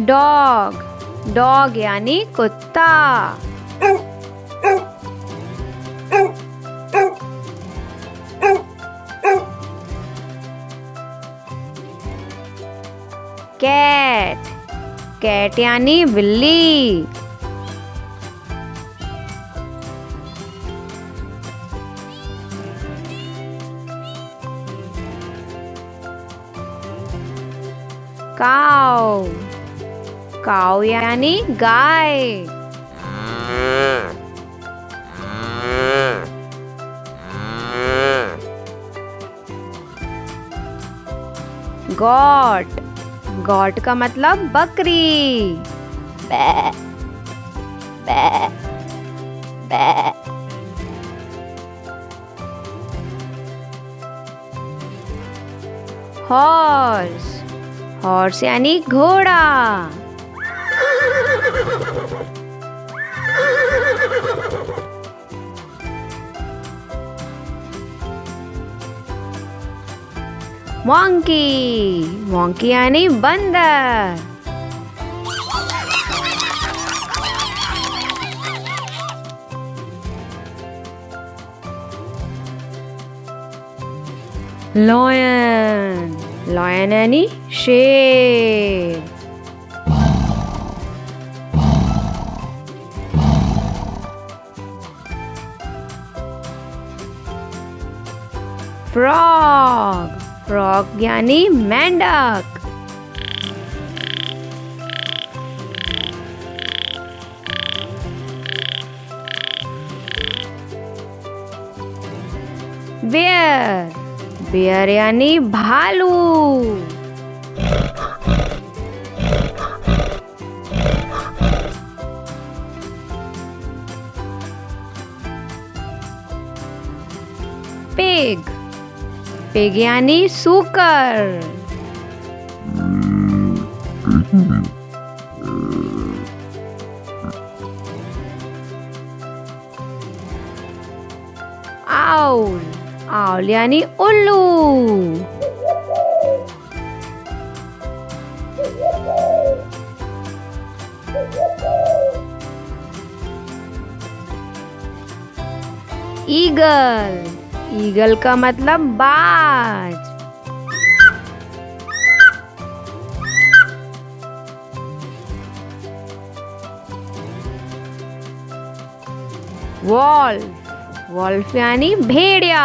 Dog, dog यानी कुत्ता। Cat, cat यानी बिल्ली। काऊ, काऊ यानी गाय। गॉट, गॉट का मतलब बकरी। बै, बै, बै। हॉर्स, हॉर्स यानी घोड़ा। मॉन्की, मॉन्की यानी बंदर। लॉयन, लॉयन यानी शेर। फ्रॉग, फ्रॉग यानी मेंढक। बेयर, बेयर यानी भालू। पिग, पिग यानी सूकर। आउल, आउल यानी उल्लू। ईगल, ईगल का मतलब बाज। वॉल्फ, वॉल्फ यानी भेड़िया।